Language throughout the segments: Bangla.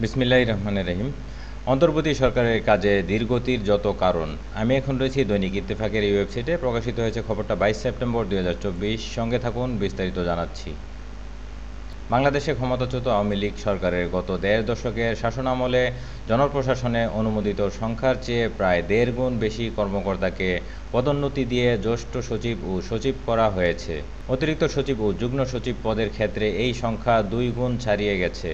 বিসমিল্লাহির রহমানির রহিম। অন্তর্বর্তী সরকারের কাজে ধীরগতির যত কারণ। আমি এখন রয়েছি দৈনিক ইত্তেফাকের এই ওয়েবসাইটে। প্রকাশিত হয়েছে খবরটা 22 সেপ্টেম্বর 2024। সঙ্গে থাকুন, বিস্তারিত জানাচ্ছি। বাংলাদেশে ক্ষমতাচ্যুত আওয়ামী লীগ সরকারের গত দেড় দশকের শাসনামলে জনপ্রশাসনে অনুমোদিত সংখ্যার চেয়ে প্রায় দেড় গুণ বেশি কর্মকর্তাকে পদোন্নতি দিয়ে জ্যেষ্ঠ সচিব ও সচিব করা হয়েছে। অতিরিক্ত সচিব ও যুগ্ম সচিব পদের ক্ষেত্রে এই সংখ্যা 2 গুণ ছাড়িয়ে গেছে।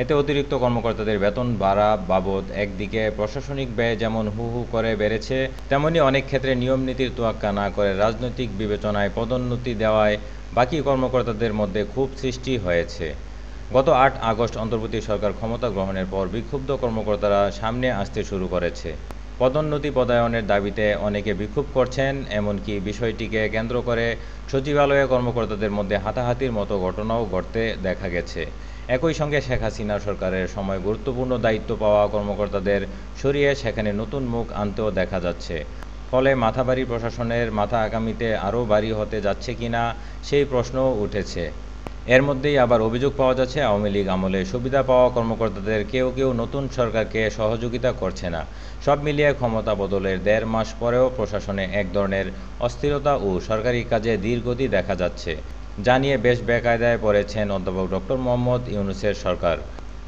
এতে অতিরিক্ত কর্মকর্তাদের বেতন বাড়া বাবদ একদিকে প্রশাসনিক ব্যয় যেমন হু হু করে বেড়েছে, তেমনি অনেক ক্ষেত্রে নিয়মনীতির তোয়াক্কা না করে রাজনৈতিক বিবেচনায় পদোন্নতি দেওয়ায় বাকি কর্মকর্তাদের মধ্যে ক্ষোভ সৃষ্টি হয়েছে। গত 8 আগস্ট অন্তর্বর্তী সরকার ক্ষমতা গ্রহণের পর বিক্ষুব্ধ কর্মকর্তারা সামনে আসতে শুরু করেছে। পদোন্নতি পদায়নের দাবিতে অনেকে বিক্ষোভ করছেন। এমনকি বিষয়টিকে কেন্দ্র করে সচিবালয়ে কর্মকর্তাদের মধ্যে হাতাহাতির মতো ঘটনাও ঘটতে দেখা গেছে। একই সঙ্গে শেখ হাসিনা সরকারের সময় গুরুত্বপূর্ণ দায়িত্ব পাওয়া কর্মকর্তাদের সরিয়ে সেখানে নতুন মুখ আনতেও দেখা যাচ্ছে। ফলে মাথাভারী প্রশাসনের মাথা আগামীতে আরও ভারী হতে যাচ্ছে কিনা সেই প্রশ্নও উঠেছে। এর মধ্যেই আবার অভিযোগ পাওয়া যাচ্ছে, আওয়ামী লীগ আমলে সুবিধা পাওয়া কর্মকর্তাদের কেউ কেউ নতুন সরকারকে সহযোগিতা করছে না। সব মিলিয়ে ক্ষমতা বদলের 1.5 মাস পরেও প্রশাসনে এক ধরনের অস্থিরতা ও সরকারি কাজে ধীরগতি দেখা যাচ্ছে, যা নিয়ে বেশ বেকায়দায় পড়েছেন অধ্যাপক ডক্টর মোহাম্মদ ইউনূসের সরকার।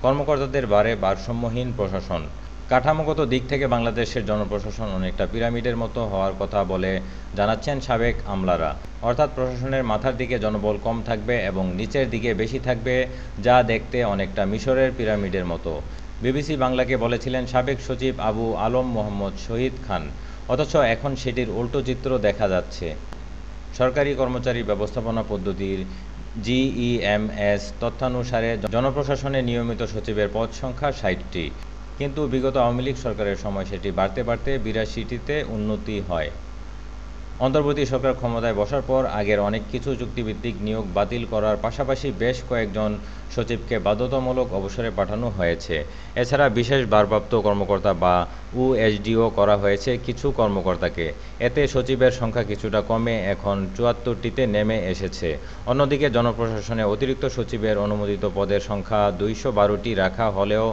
কর্মকর্তাদের বাড়ে ভারসাম্যহীন প্রশাসন। কাঠামোগত দিক থেকে বাংলাদেশের জনপ্রশাসন অনেকটা পিরামিডের মতো হওয়ার কথা বলে জানাচ্ছেন সাবেক আমলারা। অর্থাৎ প্রশাসনের মাথার দিকে জনবল কম থাকবে এবং নিচের দিকে বেশি থাকবে, যা দেখতে অনেকটা মিশরের পিরামিডের মতো। বিবিসি বাংলাকে বলেছিলেন সাবেক সচিব আবু আলম মোহাম্মদ শহীদ খান। অথচ এখন সেটির উল্টো চিত্র দেখা যাচ্ছে। সরকারি কর্মচারী ব্যবস্থাপনা পদ্ধতির জিইএমএস তথ্যানুসারে জনপ্রশাসনে নিয়মিত সচিবের পদ সংখ্যা 60টি। কিন্তু বিগত আওয়ামী লীগ সরকারের সময় সেটি বাড়তে বাড়তে 82টিতে উন্নতি হয়। অন্তর্বর্তী সরকার ক্ষমতায় বসার পর আগের অনেক কিছু চুক্তিভিত্তিক নিয়োগ বাতিল করার পাশাপাশি বেশ কয়েকজন সচিবকে বাধ্যতামূলক অবসরে পাঠানো হয়েছে। এছাড়া বিশেষ ভারপ্রাপ্ত কর্মকর্তা বা ইউএসডিও করা হয়েছে কিছু কর্মকর্তাকে। এতে সচিবের সংখ্যা কিছুটা কমে এখন 74টিতে নেমে এসেছে। অন্যদিকে জনপ্রশাসনে অতিরিক্ত সচিবের অনুমোদিত পদের সংখ্যা 212টি রাখা হলেও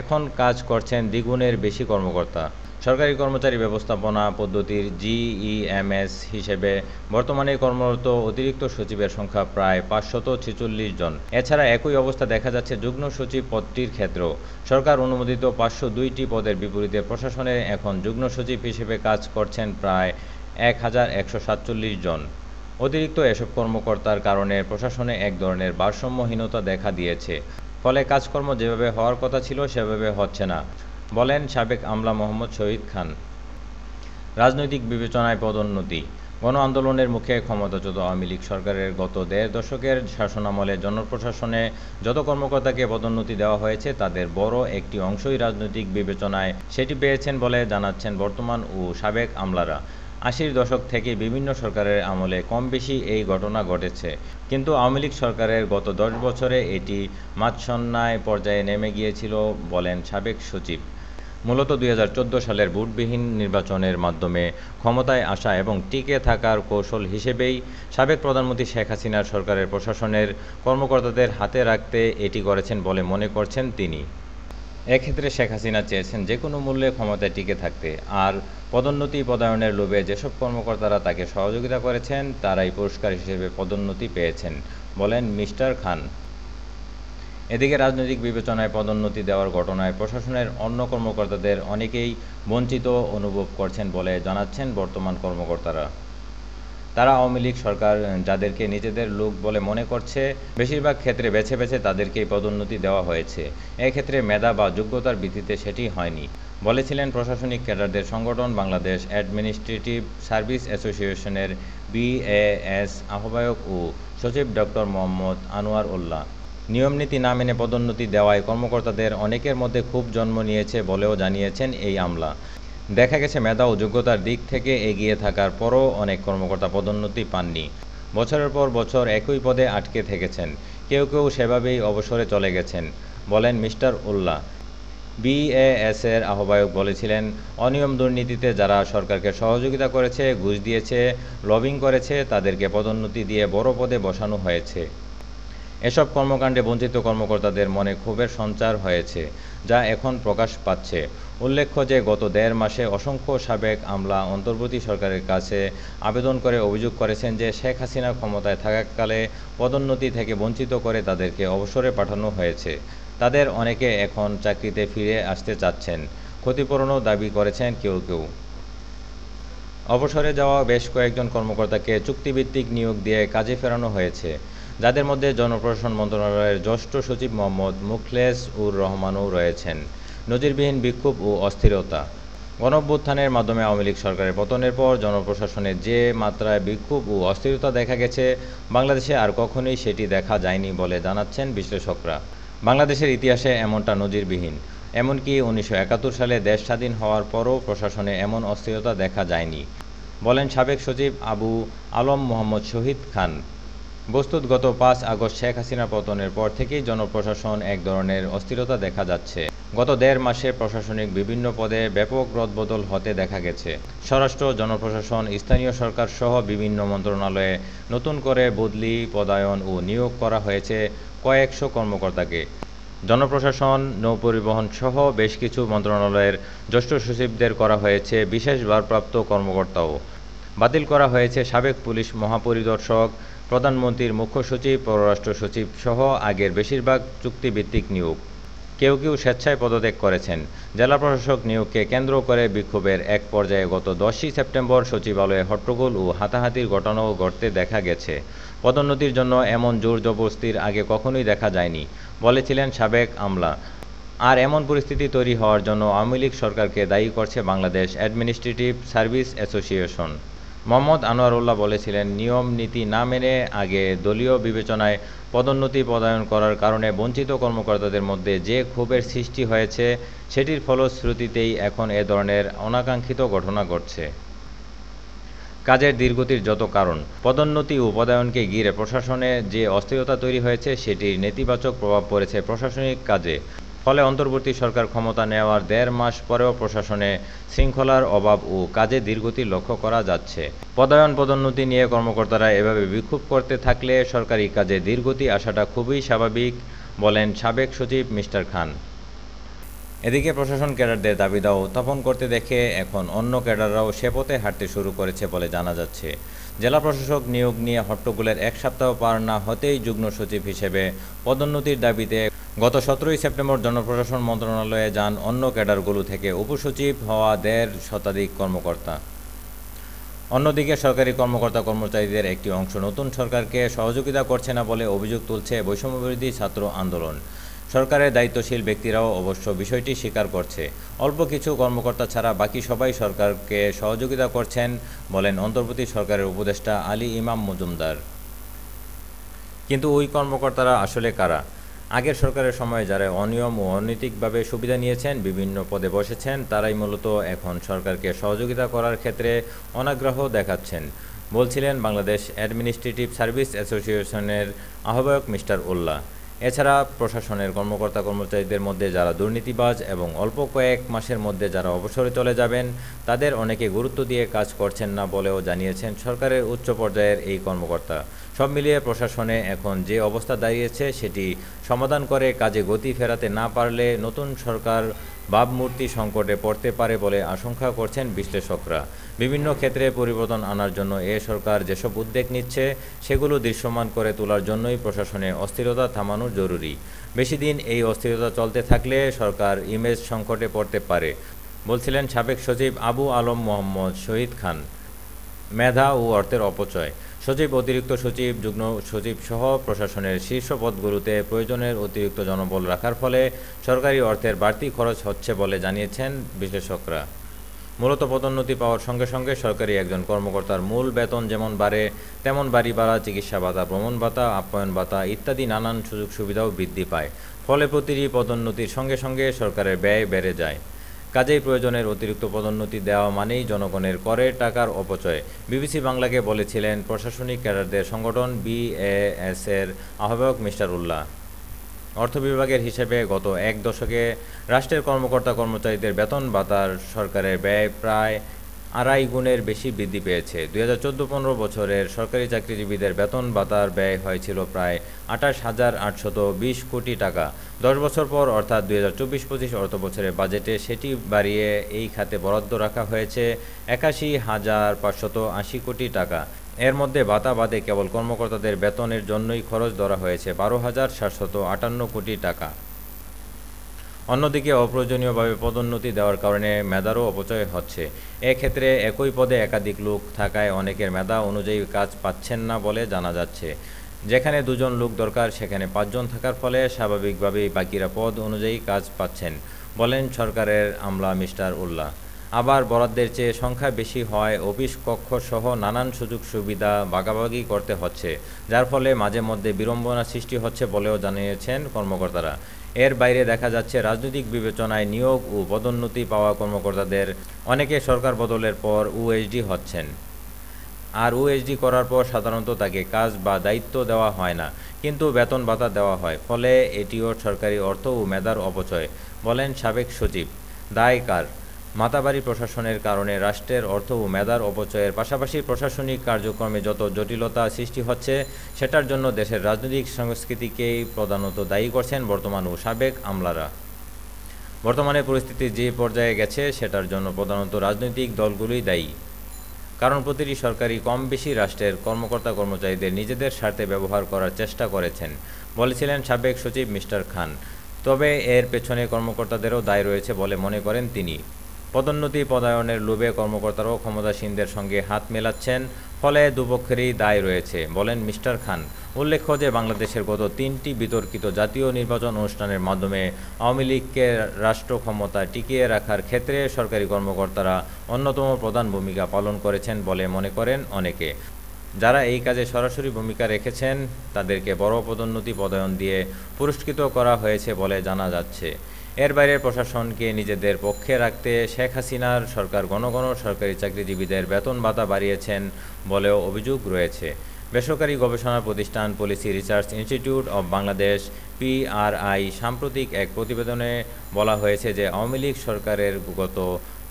এখন কাজ করছেন দ্বিগুণের বেশি কর্মকর্তা। সরকারি কর্মচারী ব্যবস্থাপনা পদ্ধতির জিইএমএস হিসেবে বর্তমানে কর্মরত অতিরিক্ত সচিবের সংখ্যা প্রায় 546 জন। এছাড়া একই অবস্থা দেখা যাচ্ছে যুগ্ম সচিব পদটির ক্ষেত্রেও। সরকার অনুমোদিত 502টি পদের বিপরীতে প্রশাসনে এখন যুগ্ম সচিব হিসেবে কাজ করছেন প্রায় 1147 জন। অতিরিক্ত এসব কর্মকর্তার কারণে প্রশাসনে এক ধরনের ভারসাম্যহীনতা দেখা দিয়েছে। ফলে কাজকর্ম যেভাবে হওয়ার কথা ছিল সেভাবে হচ্ছে না, বলেন সাবেক আমলা মোহাম্মদ শহীদ খান। রাজনৈতিক বিবেচনায় পদোন্নতি। গণ আন্দোলনের মুখে ক্ষমতাচ্যুত আওয়ামী লীগ সরকারের গত দেড় দশকের শাসনামলে জনপ্রশাসনে যত কর্মকর্তাকে পদোন্নতি দেওয়া হয়েছে তাদের বড় একটি অংশই রাজনৈতিক বিবেচনায় সেটি পেয়েছেন বলে জানাচ্ছেন বর্তমান ও সাবেক আমলারা। 80-র দশক থেকে বিভিন্ন সরকারের আমলে কম বেশি এই ঘটনা ঘটেছে, কিন্তু আওয়ামী লীগ সরকারের গত 10 বছরে এটি মাৎসন্যায় পর্যায়ে নেমে গিয়েছিল, বলেন সাবেক সচিব। মূলত 2014 সালের ভোটবিহীন নির্বাচনের মাধ্যমে ক্ষমতায় আসা এবং টিকে থাকার কৌশল হিসেবেই সাবেক প্রধানমন্ত্রী শেখ হাসিনার সরকারের প্রশাসনের কর্মকর্তাদের হাতে রাখতে এটি করেছেন বলে মনে করছেন তিনি। এক্ষেত্রে শেখ হাসিনা চেয়েছেন যে কোনো মূল্যে ক্ষমতায় টিকে থাকতে, আর পদোন্নতি পদায়নের লোভে যেসব কর্মকর্তারা তাকে সহযোগিতা করেছেন তারাই পুরস্কার হিসেবে পদোন্নতি পেয়েছেন, বলেন মিস্টার খান। এদিকে রাজনৈতিক বিবেচনায় পদোন্নতি দেওয়ার ঘটনায় প্রশাসনের অন্য কর্মকর্তাদের অনেকেই বঞ্চিত অনুভব করছেন বলে জানাচ্ছেন বর্তমান কর্মকর্তারা। তারা আওয়ামী লীগ সরকার যাদেরকে নিজেদের লোক বলে মনে করছে, বেশিরভাগ ক্ষেত্রে বেছে বেছে তাদেরকেই পদোন্নতি দেওয়া হয়েছে। এক্ষেত্রে মেধা বা যোগ্যতার ভিত্তিতে সেটি হয়নি, বলেছিলেন প্রশাসনিক ক্যাডারদের সংগঠন বাংলাদেশ অ্যাডমিনিস্ট্রেটিভ সার্ভিস অ্যাসোসিয়েশনের বিএএস আহ্বায়ক ও সচিব ডক্টর মোহাম্মদ আনোয়ার উল্লাহ। নিয়মনীতি না মেনে পদোন্নতি দেওয়ায় কর্মকর্তাদের অনেকের মধ্যে ক্ষোভ জন্ম নিয়েছে বলেও জানিয়েছেন এই আমলা। দেখা গেছে মেধা ও যোগ্যতার দিক থেকে এগিয়ে থাকার পরও অনেক কর্মকর্তা পদোন্নতি পাননি। বছরের পর বছর একই পদে আটকে থেকেছেন। কেউ কেউ সেভাবেই অবসরে চলে গেছেন, বলেন মিস্টার উল্লাহ। বিএএসের আহ্বায়ক বলেছিলেন, অনিয়ম দুর্নীতিতে যারা সরকারকে সহযোগিতা করেছে, ঘুষ দিয়েছে, লবিং করেছে, তাদেরকে পদোন্নতি দিয়ে বড় পদে বসানো হয়েছে। এসব কর্মকাণ্ডে বঞ্চিত কর্মকর্তাদের মনে ক্ষোভের সঞ্চার হয়েছে, যা এখন প্রকাশ পাচ্ছে। উল্লেখ্য যে গত ১.৫ মাসে অসংখ্য সাবেক আমলা অন্তর্বর্তী সরকারের কাছে আবেদন করে অভিযোগ করেছেন যে শেখ হাসিনা ক্ষমতায় থাকাকালে পদোন্নতি থেকে বঞ্চিত করে তাদেরকে অবসরে পাঠানো হয়েছে। তাদের অনেকে এখন চাকরিতে ফিরে আসতে চাচ্ছেন। ক্ষতিপূরণও দাবি করেছেন কেউ কেউ। অবসরে যাওয়া বেশ কয়েকজন কর্মকর্তাকে চুক্তিভিত্তিক নিয়োগ দিয়ে কাজে ফেরানো হয়েছে, যাদের মধ্যে জনপ্রশাসন মন্ত্রণালয়ের জ্যেষ্ঠ সচিব মোহাম্মদ মুখলেস উর রহমানও রয়েছেন। নজিরবিহীন বিক্ষোভ ও অস্থিরতা। গণঅভ্যুত্থানের মাধ্যমে আওয়ামী লীগ সরকারের পতনের পর জনপ্রশাসনে যে মাত্রায় বিক্ষোভ ও অস্থিরতা দেখা গেছে, বাংলাদেশে আর কখনোই সেটি দেখা যায়নি বলে জানাচ্ছেন বিশ্লেষকরা। বাংলাদেশের ইতিহাসে এমনটা নজিরবিহীন। এমনকি ১৯৭১ সালে দেশ স্বাধীন হওয়ার পরও প্রশাসনে এমন অস্থিরতা দেখা যায়নি, বলেন সাবেক সচিব আবু আলম মোহাম্মদ শহীদ খান। বস্তুত গত ৫ আগস্ট শেখ হাসিনার পতনের পর থেকেই জনপ্রশাসন এক ধরনের অস্থিরতা দেখা যাচ্ছে। গত ১.৫ মাসে প্রশাসনিক বিভিন্ন পদে ব্যাপক রদবদল হতে দেখা গেছে। স্বরাষ্ট্র, জনপ্রশাসন, স্থানীয় সরকার সহ বিভিন্ন মন্ত্রণালয়ে নতুন করে বদলি, পদায়ন ও নিয়োগ করা হয়েছে কয়েকশো কর্মকর্তাকে। জনপ্রশাসন, নৌপরিবহন সহ বেশ কিছু মন্ত্রণালয়ের জ্যেষ্ঠ সচিবদের করা হয়েছে বিশেষ ভারপ্রাপ্ত কর্মকর্তাও। বাতিল করা হয়েছে সাবেক পুলিশ মহাপরিদর্শক, প্রধানমন্ত্রীর মুখ্য সচিব, পররাষ্ট্র সচিব সহ আগের বেশিরভাগ চুক্তিভিত্তিক নিয়োগ। কেউ কেউ স্বেচ্ছায় পদত্যাগ করেছেন। জেলা প্রশাসক নিয়োগকে কেন্দ্র করে বিক্ষোভের এক পর্যায়ে গত ১০ই সেপ্টেম্বর সচিবালয়ে হট্টগোল ও হাতাহাতির ঘটনাও ঘটতে দেখা গেছে। পদোন্নতির জন্য এমন জোর জবরদস্তির আগে কখনোই দেখা যায়নি, বলেছিলেন সাবেক আমলা। আর এমন পরিস্থিতি তৈরি হওয়ার জন্য আওয়ামী লীগ সরকারকে দায়ী করছে Bangladesh administrative service association. Mohammad Anwarullah বলেছিলেন, নিয়ম নীতি না মেনে আগে দলীয় বিবেচনায় পদোন্নতি পদায়ন করার কারণে বঞ্চিত কর্মকর্তাদের মধ্যে যে ক্ষোভের সৃষ্টি হয়েছে, সেটির ফলশ্রুতিতেই এখন এ ধরনের অনাকাঙ্ক্ষিত ঘটনা ঘটছে। কাজের ধীরগতির যত কারণ। পদোন্নতি ও পদায়নকে ঘিরে প্রশাসনে যে অস্থিরতা তৈরি হয়েছে, সেটির নেতিবাচক প্রভাব পড়েছে প্রশাসনিক কাজে। ফলে অন্তর্বর্তী সরকার ক্ষমতা নেওয়ার ১.৫ মাস পরেও প্রশাসনে শৃঙ্খলার অভাব ও কাজে ধীরগতি লক্ষ্য করা যাচ্ছে। পদায়ন পদোন্নতি নিয়ে কর্মকর্তারা এভাবে বিক্ষোভ করতে থাকলে সরকারি কাজে ধীরগতি আসাটা খুবই স্বাভাবিক, বলেন সাবেক সচিব মিস্টার খান। এদিকে প্রশাসন ক্যাডারদের দাবি-দাওয়া উত্থাপন করতে দেখে এখন অন্য ক্যাডাররাও সে পথে হাঁটতে শুরু করেছে বলে জানা যাচ্ছে। জেলা প্রশাসক নিয়োগ নিয়ে হট্টগোলের এক সপ্তাহ পার না হতেই যুগ্ম সচিব হিসেবে পদোন্নতির দাবিতে গত ১৭ই সেপ্টেম্বর জনপ্রশাসন মন্ত্রণালয়ে যান অন্য ক্যাডারগুলো থেকে উপসচিব হওয়া ১.৫ শতাধিক কর্মকর্তা। অন্যদিকে সরকারি কর্মকর্তা-কর্মচারীদের একটি অংশ নতুন সরকারকে সহযোগিতা করছে না বলে অভিযোগ তুলছে বৈষম্যবিরোধী ছাত্র আন্দোলন। সরকারের দায়িত্বশীল ব্যক্তিরাও অবশ্য বিষয়টি স্বীকার করছে। অল্প কিছু কর্মকর্তা ছাড়া বাকি সবাই সরকারকে সহযোগিতা করছেন, বলেন অন্তর্বর্তী সরকারের উপদেষ্টা আলী ইমাম মজুমদার। কিন্তু ওই কর্মকর্তারা আসলে কারা? আগের সরকারের সময় যারা অনিয়ম ও অনৈতিকভাবে সুবিধা নিয়েছেন, বিভিন্ন পদে বসেছেন, তারাই মূলত এখন সরকারকে সহযোগিতা করার ক্ষেত্রে অনাগ্রহ দেখাচ্ছেন, বলছিলেন বাংলাদেশ অ্যাডমিনিস্ট্রেটিভ সার্ভিস অ্যাসোসিয়েশনের আহ্বায়ক মিস্টার উল্লাহ। এছাড়া প্রশাসনের কর্মকর্তা-কর্মচারীদের মধ্যে যারা দুর্নীতিবাজ এবং অল্প কয়েক মাসের মধ্যে যারা অবসরে চলে যাবেন, তাদের অনেকে গুরুত্ব দিয়ে কাজ করছেন না বলেও জানিয়েছেন সরকারের উচ্চ পর্যায়ের এই কর্মকর্তা। সব মিলিয়ে প্রশাসনে এখন যে অবস্থা দাঁড়িয়েছে, সেটি সমাধান করে কাজে গতি ফেরাতে না পারলে নতুন সরকার ভাবমূর্তি সংকটে পড়তে পারে বলে আশঙ্কা করছেন বিশ্লেষকরা। বিভিন্ন ক্ষেত্রে পরিবর্তন আনার জন্য এ সরকার যেসব উদ্যোগ নিচ্ছে, সেগুলো দৃশ্যমান করে তোলার জন্যই প্রশাসনে অস্থিরতা থামানো জরুরি। বেশি দিন এই অস্থিরতা চলতে থাকলে সরকার ইমেজ সংকটে পড়তে পারে, বলছিলেন সাবেক সচিব আবু আলম মোহাম্মদ শহীদ খান। মেধা ও অর্থের অপচয়। সচিব, অতিরিক্ত সচিব, যুগ্ম সচিব সহ প্রশাসনের শীর্ষ পদগুলোতে প্রয়োজনের অতিরিক্ত জনবল রাখার ফলে সরকারি অর্থের বাড়তি খরচ হচ্ছে বলে জানিয়েছেন বিশ্লেষকরা। মূলত পদোন্নতি পাওয়ার সঙ্গে সঙ্গে সরকারি একজন কর্মকর্তার মূল বেতন যেমন বাড়ে, তেমন বাড়ি ভাড়া, চিকিৎসা ভাতা, ভ্রমণ ভাতা, আপ্যায়ন ভাতা ইত্যাদি নানান সুযোগ সুবিধাও বৃদ্ধি পায়। ফলে প্রতিটি পদোন্নতির সঙ্গে সঙ্গে সরকারের ব্যয় বেড়ে যায়। কাজেই প্রয়োজনের অতিরিক্ত পদোন্নতি দেওয়া মানেই জনগণের করের টাকার অপচয়, বিবিসি বাংলাকে বলেছিলেন প্রশাসনিক ক্যাডারদের সংগঠন বিএএস-এর আহ্বায়ক মিস্টার উল্লাহ। অর্থ বিভাগের হিসেবে গত এক দশকে রাষ্ট্রের কর্মকর্তা-কর্মচারীদের বেতন ভাতার সরকারের ব্যয় প্রায় আড়াই গুণের বেশি বৃদ্ধি পেয়েছে। 2014-15 বছরের সরকারি চাকরিজীবীদের বেতন ভাতার ব্যয় হয়েছিল প্রায় 28,820 কোটি টাকা। 10 বছর পর অর্থাৎ 2024-25 অর্থবছরের বাজেটে সেটি বাড়িয়ে এই খাতে বরাদ্দ রাখা হয়েছে 81,580 কোটি টাকা। এর মধ্যে ভাতা বাদে কেবল কর্মকর্তাদের বেতনের জন্যই খরচ ধরা হয়েছে 12,758 কোটি টাকা। অন্যদিকে অপ্রয়োজনীয়ভাবে পদোন্নতি দেওয়ার কারণে মেধারও অপচয় হচ্ছে। এক্ষেত্রে একই পদে একাধিক লোক থাকায় অনেকের মেধা অনুযায়ী কাজ পাচ্ছেন না বলে জানা যাচ্ছে। যেখানে 2 জন লোক দরকার সেখানে 5 জন থাকার ফলে স্বাভাবিকভাবেই বাকিরা পদ অনুযায়ী কাজ পাচ্ছেন, বলেন সরকারের আমলা মিস্টার উল্লাহ। আবার বরাদ্দের চেয়ে সংখ্যা বেশি হওয়ায় অফিস কক্ষ সহ নানান সুযোগ সুবিধা ভাগাভাগি করতে হচ্ছে, যার ফলে মাঝে মধ্যে বিড়ম্বনা সৃষ্টি হচ্ছে বলেও জানিয়েছেন কর্মকর্তারা। এর বাইরে দেখা যাচ্ছে রাজনৈতিক বিবেচনায় নিয়োগ ও পদোন্নতি পাওয়া কর্মকর্তাদের অনেকে সরকার বদলের পর ওএসডি হচ্ছেন। আর ওএসডি করার পর সাধারণত তাকে কাজ বা দায়িত্ব দেওয়া হয় না, কিন্তু বেতন ভাতা দেওয়া হয়, ফলে এটিও সরকারি অর্থ ও মেধার অপচয়, বলেন সাবেক সচিব। দায় কার? মাতাবাড়ি প্রশাসনের কারণে রাষ্ট্রের অর্থ ও মেধার অপচয়ের পাশাপাশি প্রশাসনিক কার্যক্রমে যত জটিলতা সৃষ্টি হচ্ছে সেটার জন্য দেশের রাজনৈতিক সংস্কৃতিকেই প্রধানত দায়ী করছেন বর্তমান ও সাবেক আমলারা। বর্তমানে পরিস্থিতি যে পর্যায়ে গেছে সেটার জন্য প্রধানত রাজনৈতিক দলগুলোই দায়ী। কারণ প্রতিটি সরকারি কম বেশি রাষ্ট্রের কর্মকর্তা কর্মচারীদের নিজেদের স্বার্থে ব্যবহার করার চেষ্টা করেছেন, বলেছিলেন সাবেক সচিব মিস্টার খান। তবে এর পেছনে কর্মকর্তাদেরও দায় রয়েছে বলে মনে করেন তিনি। পদোন্নতি পদায়নের লোভে কর্মকর্তারাও ক্ষমতাসীনদের সঙ্গে হাত মেলাচ্ছেন, ফলে দুপক্ষেরই দায় রয়েছে, বলেন মিস্টার খান। উল্লেখ্য যে বাংলাদেশের গত 3টি বিতর্কিত জাতীয় নির্বাচন অনুষ্ঠানের মাধ্যমে আওয়ামী লীগকে রাষ্ট্র ক্ষমতা টিকিয়ে রাখার ক্ষেত্রে সরকারি কর্মকর্তারা অন্যতম প্রধান ভূমিকা পালন করেছেন বলে মনে করেন অনেকে। যারা এই কাজে সরাসরি ভূমিকা রেখেছেন তাদেরকে বড় পদোন্নতি পদায়ন দিয়ে পুরস্কৃত করা হয়েছে বলে জানা যাচ্ছে। এর বাইরে প্রশাসনকে নিজেদের পক্ষে রাখতে শেখ হাসিনার সরকার ঘন ঘন সরকারি চাকরিজীবীদের বেতন ভাতা বাড়িয়েছেন বলেও অভিযোগ রয়েছে। বেসরকারি গবেষণা প্রতিষ্ঠান policy research institute of Bangladesh PRI সাম্প্রতিক এক প্রতিবেদনে বলা হয়েছে যে আওয়ামী লীগ সরকারের গত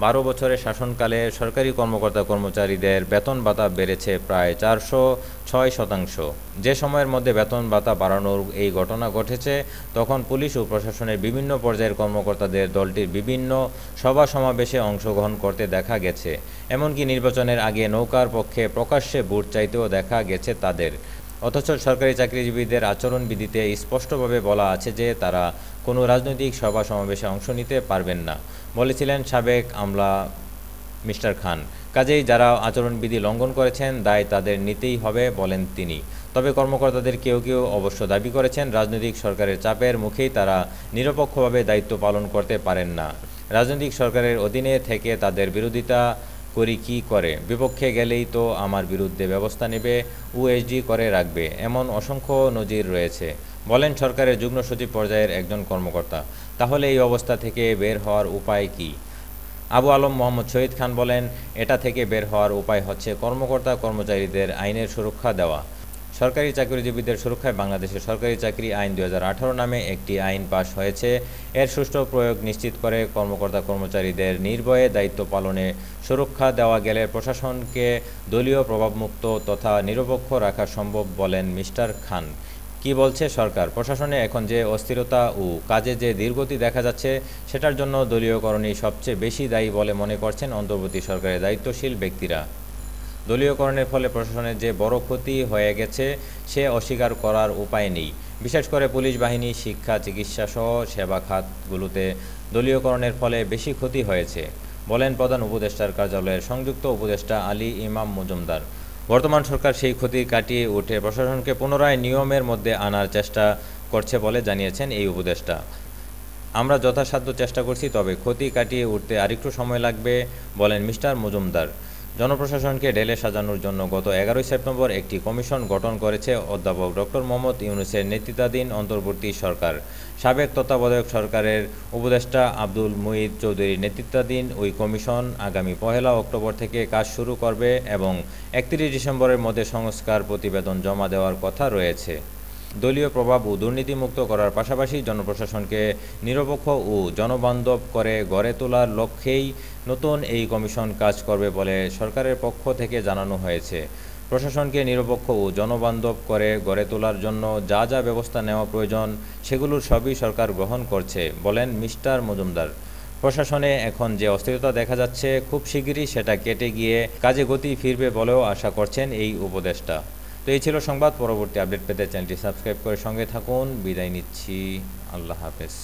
12 বছরের শাসনকালে সরকারি কর্মকর্তা কর্মচারীদের বেতন ভাতা বেড়েছে প্রায় 406%। যে সময়ের মধ্যে বেতন ভাতা বাড়ানোর এই ঘটনা ঘটেছে তখন পুলিশ ও প্রশাসনের বিভিন্ন পর্যায়ের কর্মকর্তাদের দলটির বিভিন্ন সভা সমাবেশে অংশগ্রহণ করতে দেখা গেছে। এমনকি নির্বাচনের আগে নৌকার পক্ষে প্রকাশ্যে ভোট চাইতেও দেখা গেছে তাদের। অথচ সরকারি চাকরিজীবীদের আচরণবিধিতে স্পষ্টভাবে বলা আছে যে তারা কোনো রাজনৈতিক সভা সমাবেশে অংশ নিতে পারবেন না, বলেছিলেন সাবেক আমলা মিস্টার খান। কাজেই যারা আচরণবিধি লঙ্ঘন করেছেন দায় তাদের নিতেই হবে, বলেন তিনি। তবে কর্মকর্তাদের কেউ কেউ অবশ্য দাবি করেছেন রাজনৈতিক সরকারের চাপের মুখেই তারা নিরপেক্ষভাবে দায়িত্ব পালন করতে পারেন না। রাজনৈতিক সরকারের অধীনে থেকে তাদের বিরোধিতা করি কি করে, বিপক্ষে গেলেই তো আমার বিরুদ্ধে ব্যবস্থা নেবে, ওএসডি করে রাখবে, এমন অসংখ্য নজির রয়েছে, বলেন সরকারের যুগ্ম সচিব পর্যায়ের একজন কর্মকর্তা। তাহলে এই অবস্থা থেকে বের হওয়ার উপায় কি? আবু আলম মোহাম্মদ শহীদ খান বলেন, এটা থেকে বের হওয়ার উপায় হচ্ছে কর্মকর্তা কর্মচারীদের আইনের সুরক্ষা দেওয়া। সরকারি চাকরিজীবীদের সুরক্ষায় বাংলাদেশের সরকারি চাকরি আইন 2018 নামে একটি আইন পাশ হয়েছে। এর সুষ্ঠু প্রয়োগ নিশ্চিত করে কর্মকর্তা কর্মচারীদের নির্ভয়ে দায়িত্ব পালনে সুরক্ষা দেওয়া গেলে প্রশাসনকে দলীয় প্রভাবমুক্ত তথা নিরপেক্ষ রাখা সম্ভব, বলেন মিস্টার খান। কি বলছে সরকার? প্রশাসনে এখন যে অস্থিরতা ও কাজে যে ধীরগতি দেখা যাচ্ছে সেটার জন্য দলীয়করণই সবচেয়ে বেশি দায়ী বলে মনে করছেন অন্তর্বর্তী সরকারের দায়িত্বশীল ব্যক্তিরা। দলীয়করণের ফলে প্রশাসনের যে বড় ক্ষতি হয়ে গেছে সে অস্বীকার করার উপায় নেই। বিশেষ করে পুলিশ বাহিনী, শিক্ষা, চিকিৎসা সহ সেবা খাতগুলোতে দলীয়করণের ফলে বেশি ক্ষতি হয়েছে, বলেন প্রধান উপদেষ্টার কার্যালয়ের সংযুক্ত উপদেষ্টা আলী ইমাম মজুমদার। বর্তমান সরকার সেই ক্ষতি কাটিয়ে উঠে প্রশাসনকে পুনরায় নিয়মের মধ্যে আনার চেষ্টা করছে বলে জানিয়েছেন এই উপদেষ্টা। আমরা যথাসাধ্য চেষ্টা করছি, তবে ক্ষতি কাটিয়ে উঠতে আরেকটু সময় লাগবে, বলেন মিস্টার মজুমদার। জনপ্রশাসনকে ঢেলে সাজানোর জন্য গত 11 সেপ্টেম্বর একটি কমিশন গঠন করেছে অধ্যাপক ডক্টর মোহাম্মদ ইউনূসের নেতৃত্বাধীন অন্তর্বর্তী সরকার। সাবেক তত্ত্বাবধায়ক সরকারের উপদেষ্টা আব্দুল মুঈদ চৌধুরীর নেতৃত্বাধীন ওই কমিশন আগামী 1 অক্টোবর থেকে কাজ শুরু করবে এবং 31 ডিসেম্বরের মধ্যে সংস্কার প্রতিবেদন জমা দেওয়ার কথা রয়েছে। দলীয় প্রভাব ও দুর্নীতিমুক্ত করার পাশাপাশি জনপ্রশাসনকে নিরপেক্ষ ও জনবান্ধব করে গড়ে তোলার লক্ষ্যেই নতুন এই কমিশন কাজ করবে বলে সরকারের পক্ষ থেকে জানানো হয়েছে। প্রশাসনকে নিরপেক্ষ ও জনবান্ধব করে গড়ে তোলার জন্য যা যা ব্যবস্থা নেওয়া প্রয়োজন সেগুলোর সবই সরকার গ্রহণ করছে বলেন মিস্টার মজুমদার। প্রশাসনে এখন যে অস্থিরতা দেখা যাচ্ছে খুব শিগগিরই সেটা কেটে গিয়ে কাজে গতি ফিরবে বলেও আশা করছেন এই উপদেষ্টা। তো এই ছিল সংবাদ। পরবর্তী আপডেট পেতে চ্যানেলটি সাবস্ক্রাইব করে সঙ্গে থাকুন। বিদায় নিচ্ছি। আল্লাহ হাফেজ।